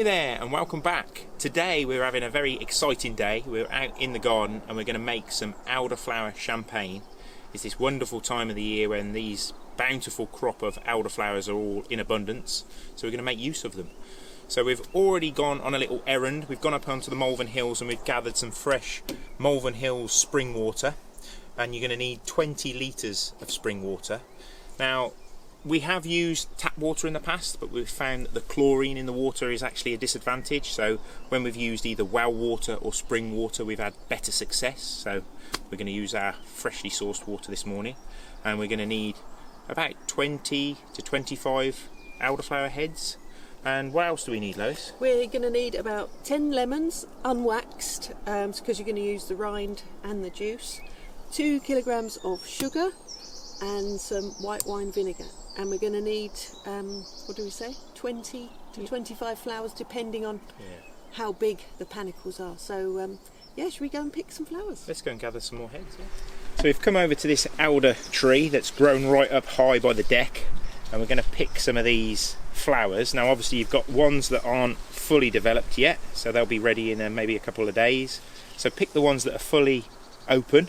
there and welcome back. Today we're having a very exciting day. We're out in the garden and we're going to make some Elderflower Champagne. It's this wonderful time of the year when these bountiful crop of elderflowers are all in abundance, so we're going to make use of them. So we've already gone on a little errand. We've gone up onto the Malvern Hills and we've gathered some fresh Malvern Hills spring water, and you're going to need 20 litres of spring water. Now, we have used tap water in the past, but we've found that the chlorine in the water is actually a disadvantage. So when we've used either well water or spring water, we've had better success. So we're going to use our freshly sourced water this morning, and we're going to need about 20 to 25 elderflower heads. And what else do we need, Lois? We're going to need about 10 lemons, unwaxed, because you're going to use the rind and the juice, 2 kilograms of sugar, and some white wine vinegar. And we're going to need, 20 to 25 flowers, depending on how big the panicles are. So, should we go and pick some flowers? Let's go and gather some more heads. Yeah. So we've come over to this elder tree that's grown right up high by the deck, and we're going to pick some of these flowers. Now, obviously, you've got ones that aren't fully developed yet, so they'll be ready in maybe a couple of days. So pick the ones that are fully open,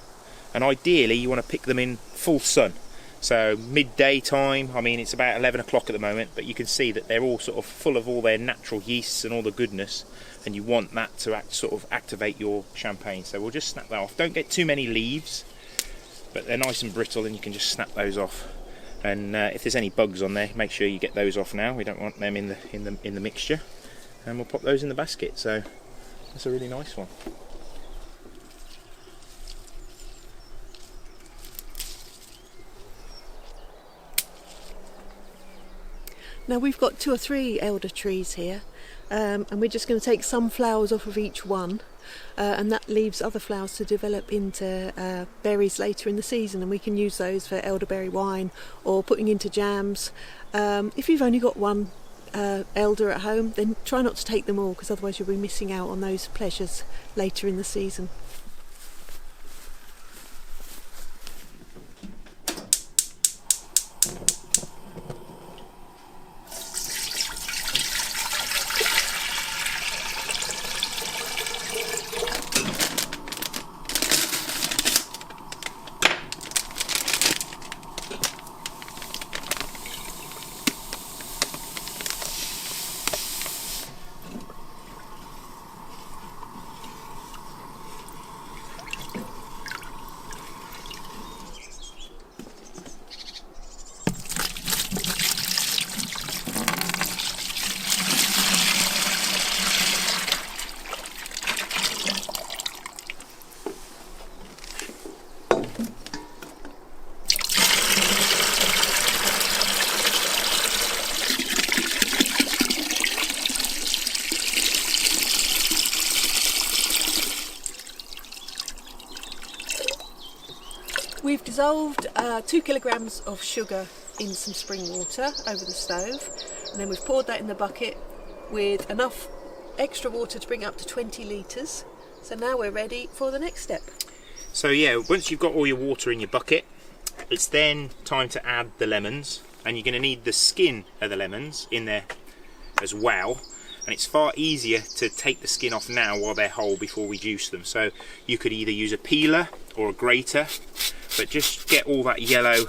and ideally, you want to pick them in full sun. So midday time, I mean it's about 11 o'clock at the moment, but you can see that they're all sort of full of all their natural yeasts and all the goodness, and you want that to sort of activate your champagne. So we'll just snap that off. Don't get too many leaves, but they're nice and brittle and you can just snap those off. And if there's any bugs on there, make sure you get those off now. We don't want them in the mixture. And we'll pop those in the basket. So that's a really nice one. Now we've got 2 or 3 elder trees here, and we're just going to take some flowers off of each one, and that leaves other flowers to develop into berries later in the season, and we can use those for elderberry wine or putting into jams. If you've only got one elder at home, then try not to take them all, because otherwise you'll be missing out on those pleasures later in the season. We've dissolved 2 kilograms of sugar in some spring water over the stove, and then we've poured that in the bucket with enough extra water to bring it up to 20 litres. So now we're ready for the next step. So once you've got all your water in your bucket, it's then time to add the lemons, and you're going to need the skin of the lemons in there as well. And it's far easier to take the skin off now while they're whole before we juice them. So you could either use a peeler or a grater, but just get all that yellow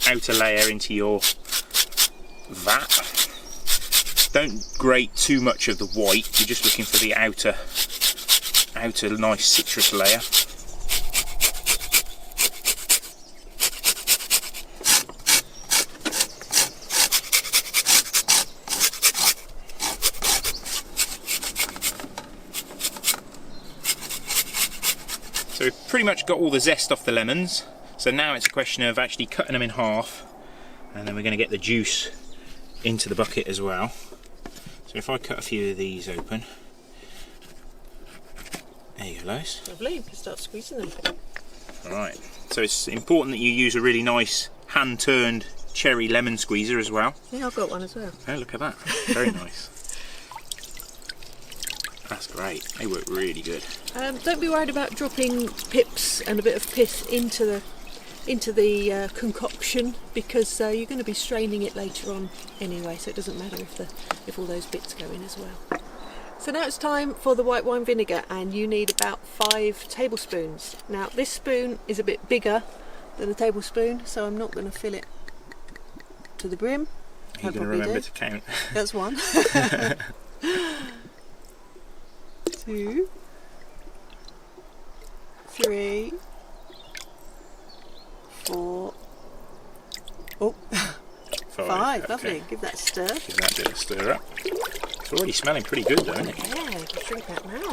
outer layer into your vat. Don't grate too much of the white, you're just looking for the outer nice citrus layer. So we've pretty much got all the zest off the lemons, so now it's a question of actually cutting them in half, and then we're going to get the juice into the bucket as well. So if I cut a few of these open, there you go, Lois. Lovely, you can start squeezing them. Alright, so it's important that you use a really nice hand-turned cherry lemon squeezer as well. Yeah, I've got one as well. Oh, look at that, very nice. That's great, they work really good. Don't be worried about dropping pips and a bit of pith into the concoction, because you're going to be straining it later on anyway, so it doesn't matter if all those bits go in as well. So now it's time for the white wine vinegar, and you need about 5 tablespoons. Now this spoon is a bit bigger than a tablespoon, so I'm not going to fill it to the brim. You're going to remember to count. That's 1. 2, 3, 4. Oh, 5. Okay. Lovely. Give that a stir. Give that a bit of a stir up. It's already smelling pretty good though, isn't it? Yeah, drink that now.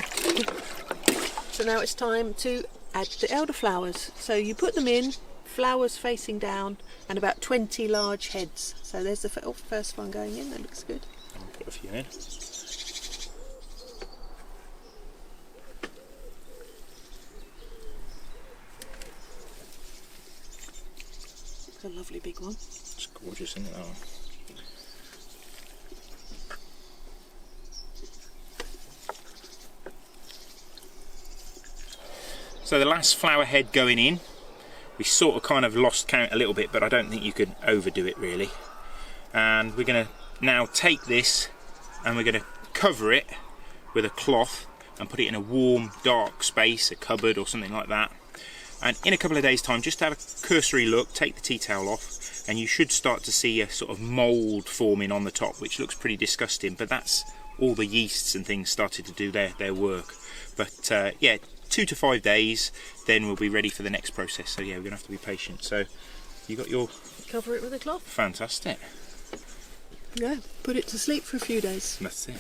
So now it's time to add the elderflowers. So you put them in, flowers facing down, and about 20 large heads. So there's the first one going in. That looks good. I'll put a few in. It's a lovely big one. It's gorgeous, isn't it, that one? So the last flower head going in, we sort of kind of lost count a little bit, but I don't think you could overdo it really. And we're going to now take this and we're going to cover it with a cloth and put it in a warm, dark space, a cupboard or something like that. And in a couple of days' time, just have a cursory look, take the tea towel off, and you should start to see a sort of mould forming on the top, which looks pretty disgusting, but that's all the yeasts and things started to do their work. But yeah, 2 to 5 days, then we'll be ready for the next process. So yeah, we're going to have to be patient. So you got your... Cover it with a cloth. Fantastic. Yeah, put it to sleep for a few days. That's it.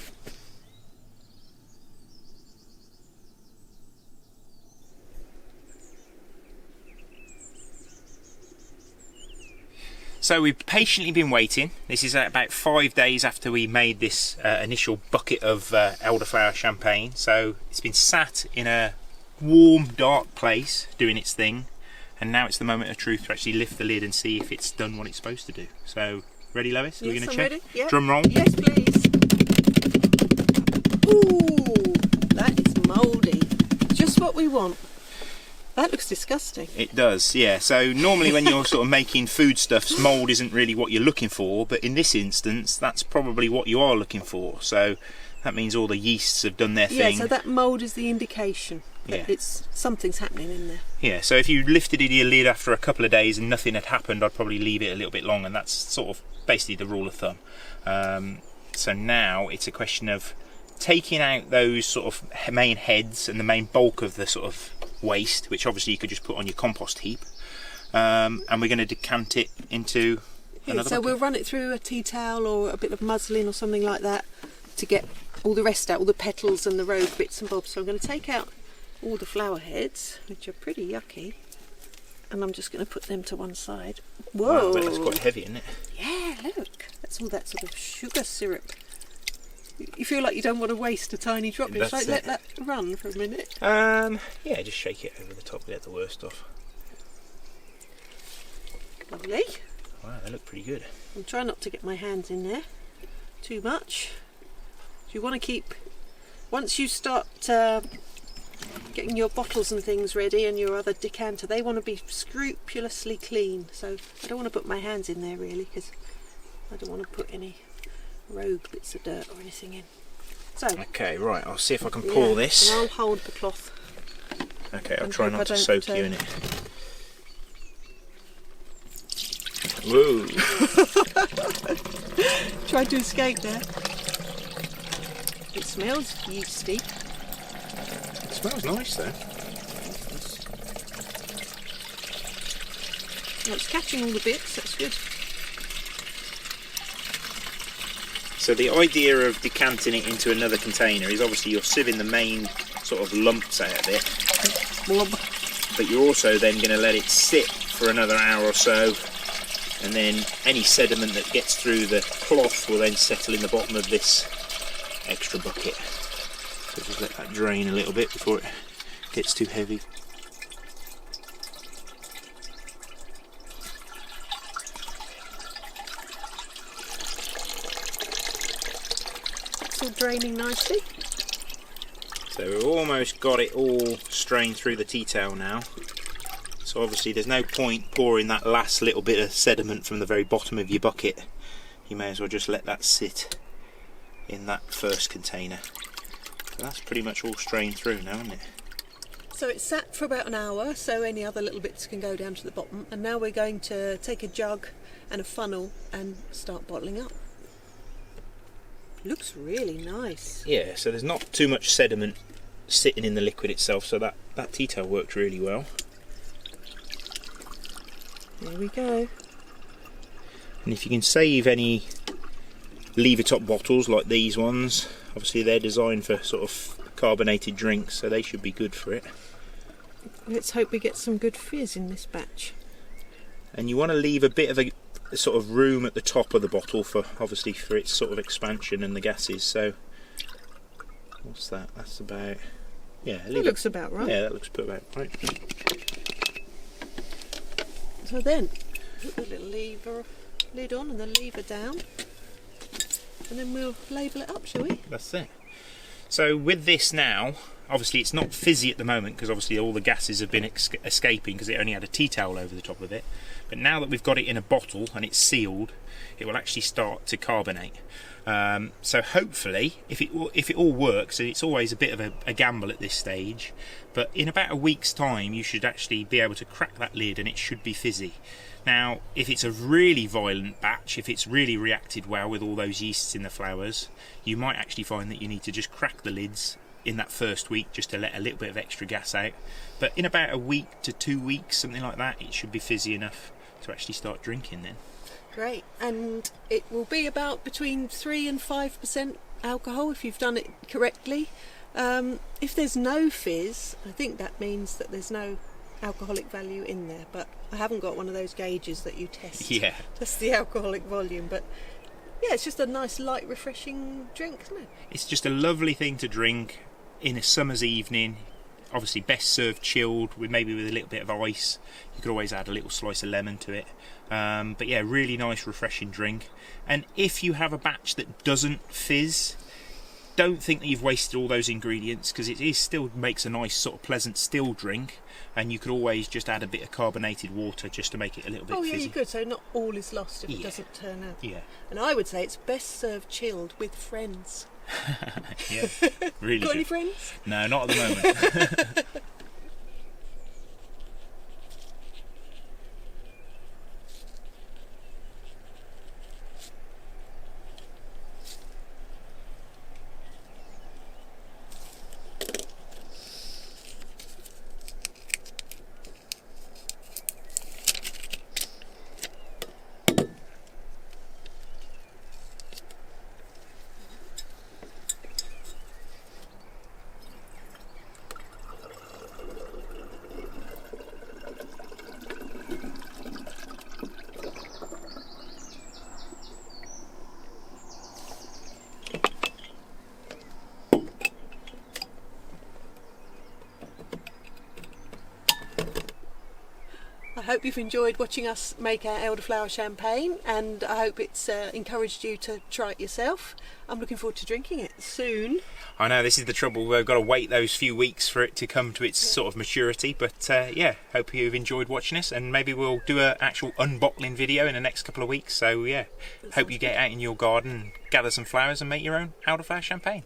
So we've patiently been waiting. This is about 5 days after we made this initial bucket of elderflower champagne. So it's been sat in a warm, dark place doing its thing, and now it's the moment of truth to actually lift the lid and see if it's done what it's supposed to do. So, ready, Lois? Are we going to check? Ready. Yep. Drum roll. Yes, please. Ooh, that is mouldy. Just what we want. That looks disgusting. It does, yeah. So normally when you're sort of making foodstuffs, mould isn't really what you're looking for, but in this instance, that's probably what you are looking for. So that means all the yeasts have done their thing. Yeah, so that mould is the indication that Yeah. something's happening in there. Yeah, so if you lifted your lid after a couple of days and nothing had happened, I'd probably leave it a little bit longer, and that's sort of basically the rule of thumb. So now it's a question of taking out those sort of main heads and the main bulk of the sort of waste, which obviously you could just put on your compost heap, and we're going to decant it into another so bucket. we'll run it through a tea towel or a bit of muslin or something like that to get all the rest out, all the petals and the rogue bits and bobs. So I'm going to take out all the flower heads, which are pretty yucky, and I'm just going to put them to one side. Whoa! Wow, that's quite heavy, isn't it? Yeah, look, that's all that sort of sugar syrup. You feel like you don't want to waste a tiny drop. Just like let that run for a minute. Yeah, just shake it over the top to get the worst off. Lovely. Wow, they look pretty good. I'm trying not to get my hands in there too much. You want to keep, once you start getting your bottles and things ready and your other decanter, they want to be scrupulously clean. So I don't want to put my hands in there really, because I don't want to put any rogue bits of dirt or anything in. So okay, right, I'll see if I can pour this. And I'll hold the cloth. Okay, I'll try not to soak you in it. Whoa! Tried to escape there. It smells yeasty. It smells nice though. Well, it's catching all the bits, that's good. So the idea of decanting it into another container is obviously you're sieving the main sort of lumps out of it, but you're also then going to let it sit for another hour or so, and then any sediment that gets through the cloth will then settle in the bottom of this extra bucket. So just let that drain a little bit before it gets too heavy. It's all draining nicely. So we've almost got it all strained through the tea towel now. So obviously there's no point pouring that last little bit of sediment from the very bottom of your bucket. You may as well just let that sit in that first container. That's pretty much all strained through now, isn't it? So it's sat for about an hour, so any other little bits can go down to the bottom. And now we're going to take a jug and a funnel and start bottling up. Looks really nice. Yeah, so there's not too much sediment sitting in the liquid itself, so that tea towel worked really well. There we go. And if you can save any lever top bottles like these ones, obviously they're designed for sort of carbonated drinks, so they should be good for it. Let's hope we get some good fizz in this batch. And you want to leave a bit of a sort of room at the top of the bottle for obviously for its sort of expansion and the gases. So what's that? That's about, yeah. That looks about right. Yeah, that looks about right. So then put the little lever lid on and the lever down, and then we'll label it up, shall we? That's it. So with this now, obviously it's not fizzy at the moment because obviously all the gases have been escaping because it only had a tea towel over the top of it. But now that we've got it in a bottle and it's sealed, it will actually start to carbonate. So hopefully, if it all works, and it's always a bit of a gamble at this stage, but in about a week's time you should actually be able to crack that lid and it should be fizzy. Now, if it's a really violent batch, if it's really reacted well with all those yeasts in the flowers, you might actually find that you need to just crack the lids in that first week just to let a little bit of extra gas out. But in about a week to 2 weeks, something like that, it should be fizzy enough to actually start drinking then. Great, and it will be about between 3 and 5% alcohol if you've done it correctly. If there's no fizz, I think that means that there's no alcoholic value in there, but I haven't got one of those gauges that you test. Yeah. Just the alcoholic volume, but yeah, it's just a nice light refreshing drink, isn't it? It's just a lovely thing to drink in a summer's evening. Obviously best served chilled with maybe with a little bit of ice. You could always add a little slice of lemon to it. But yeah, really nice refreshing drink. And if you have a batch that doesn't fizz, don't think that you've wasted all those ingredients, because it is still makes a nice sort of pleasant still drink, and you could always just add a bit of carbonated water just to make it a little bit fizzy. Oh yeah, you could, so not all is lost if it doesn't turn out. Yeah. And I would say it's best served chilled with friends. Yeah, really. Got good. any friends? No, not at the moment. I hope you've enjoyed watching us make our elderflower champagne, and I hope it's encouraged you to try it yourself. I'm looking forward to drinking it soon. I know, this is the trouble, we've got to wait those few weeks for it to come to its sort of maturity, but yeah, hope you've enjoyed watching us, and maybe we'll do an actual unbottling video in the next couple of weeks. So yeah, hope you get out in your garden and gather some flowers and make your own elderflower champagne.